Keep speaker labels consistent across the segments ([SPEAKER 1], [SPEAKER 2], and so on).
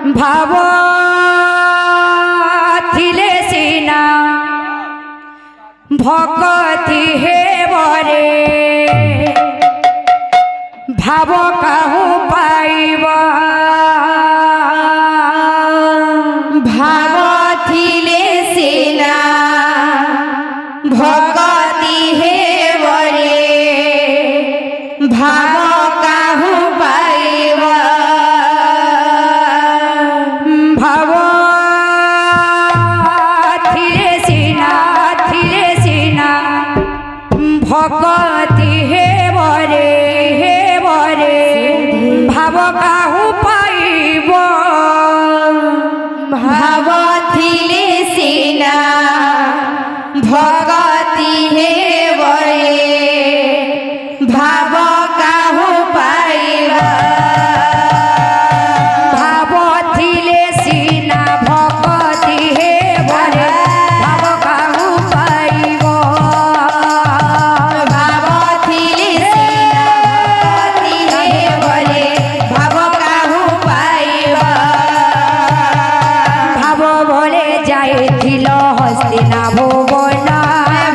[SPEAKER 1] भाव थिले सीना भक्ति हेबरे भाव काहू पाइब
[SPEAKER 2] भाव थिले सीना भक्ति हेबरे भाव काहू पाइब
[SPEAKER 1] भाव थिले सीना भक्ति हेबरे भाव काहू पाइब
[SPEAKER 2] भाव थिले सीना भक्ति हेबरे भाव काहू पाइब
[SPEAKER 1] भाव थिले सीना भक्ति हेबरे भाव काहू पाइब
[SPEAKER 2] भाव थिले सीना भक्ति हेबरे भाव काहू पाइब
[SPEAKER 1] भाव भले जाइथिल हस्तिना भुवन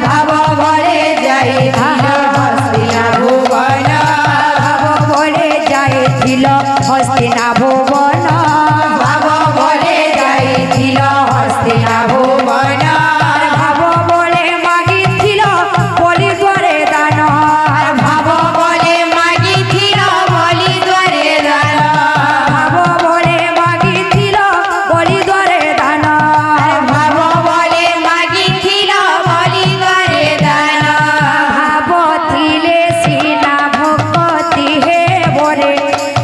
[SPEAKER 2] भाव भले जाइथिल हस्तिना भुवन
[SPEAKER 1] भाव भले जाइथिल हस्तिना भुवन
[SPEAKER 2] भाव भले जाइथिल हस्तिना भुवन
[SPEAKER 1] भाव भले मागिथिल बलि द्वारे दान
[SPEAKER 2] भाव भले मागिथिल बलि द्वारे दान
[SPEAKER 1] भाव भले मागिथिल बलि द्वारे दान
[SPEAKER 2] भाव भले मागिथिल बलि द्वारे दान
[SPEAKER 1] भाव थिले सीना भक्ति हेबरे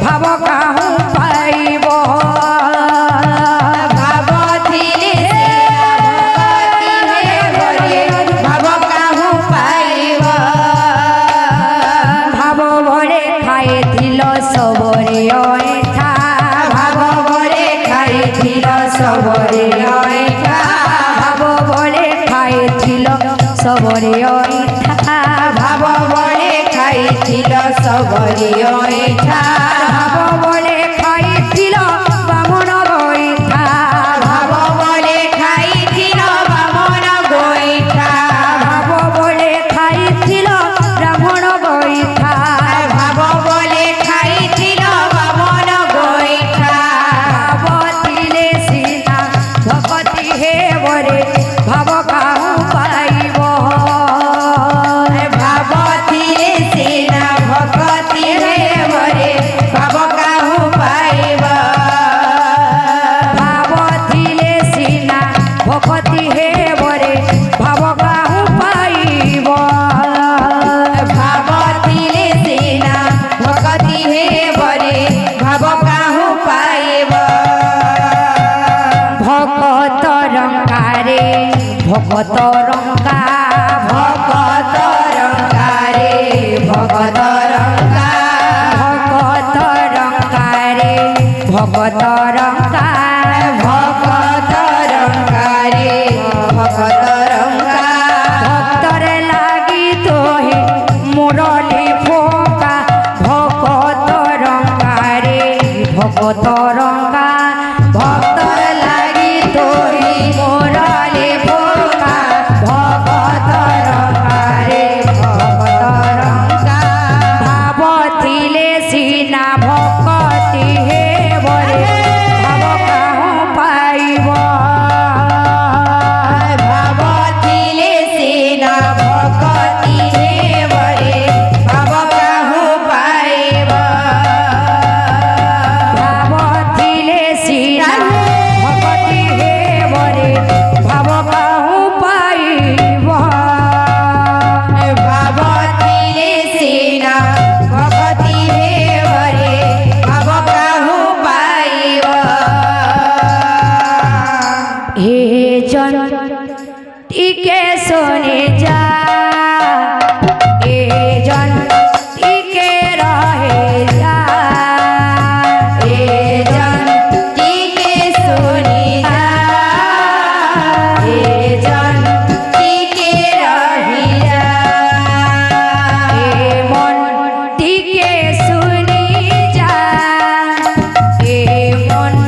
[SPEAKER 1] भाव काहू पाइब
[SPEAKER 2] भाव थिले सीना भक्ति हेबरे भाव काहू पाइब
[SPEAKER 1] भाव भले खाइथिल सबरे ऐठा
[SPEAKER 2] भाव भले खाइथिल सबरे ऐठा
[SPEAKER 1] भाव भले खाइथिल सबरे ऐठा
[SPEAKER 2] भाव भले खाइथिल सबरे ऐठा
[SPEAKER 1] भाव भले खाइथिल बामन गइठा
[SPEAKER 2] भाव भले खाइथिल बामन गोइठा
[SPEAKER 1] भाव भले खाइथिल ब्राह्मण गइठा
[SPEAKER 2] भाव भले खाइथिल बामन गोइठा
[SPEAKER 1] भाव थिले सीना भक्ति हेबरे भाव काहू पाइब
[SPEAKER 2] भाव थिले सीना भक्ति हेबरे भाव काहू पाइब
[SPEAKER 1] भाव थिले सीना भक्ति हेबरे भाव काहू पाइब
[SPEAKER 2] भाव थिले सीना भक्ति हेबरे भाव काहू पाइब
[SPEAKER 1] भक्त रंकारे भक्त रंका
[SPEAKER 2] भगत रंगारे भगत रंगा
[SPEAKER 1] भक्त रंकारे भक्त रंका
[SPEAKER 2] भगत रंगारे भगत रंगा
[SPEAKER 1] भक्तर लागी तोहे मुरली फोका भक्त रंकारे भक्त रंका
[SPEAKER 2] भक्त लागि तोरी मोरले फोका भगत रंगारे भगत रंगा
[SPEAKER 1] भाव थिले सीना भक्ति हेबरे भाव काहू पाइब
[SPEAKER 2] भाव थिले सीना भक्ति हेबरे भाव काहू पाइब
[SPEAKER 1] भाव थिले सीना भक्ति हेबरे भाव काहू पाइब
[SPEAKER 2] भाव थिले सीना भक्ति हेबरे भाव काहू पाइब
[SPEAKER 1] हे जन टिके सोने जा हे जन टिके रहे जा
[SPEAKER 2] ए जन टिके सुनि जा ए जन टिके रहि जा
[SPEAKER 1] हे मन टिके सुनी जा हे मन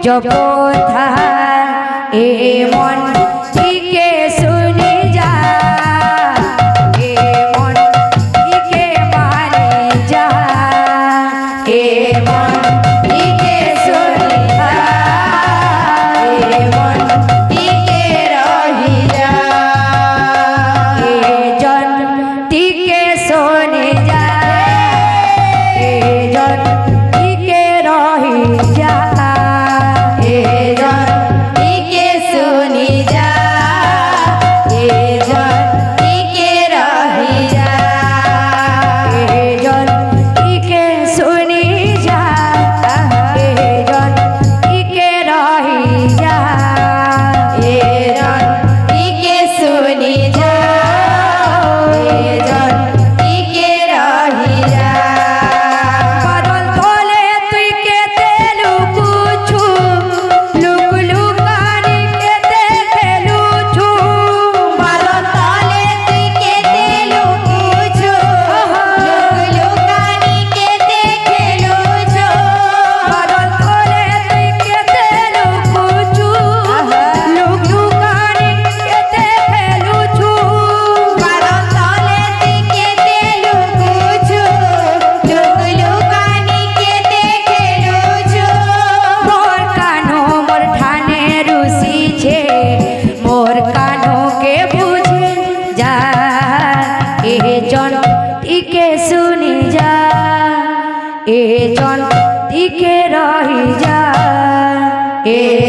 [SPEAKER 1] जपोधा ए मन टीके सुनी जा ए मन टीके मानी जा ए मन टीके सुनी जा ए मन टीके रही जा ए जन टीके सुनी जा ए जन टीके रही जा टीके सुनी जा ए जन टीके रही जा ए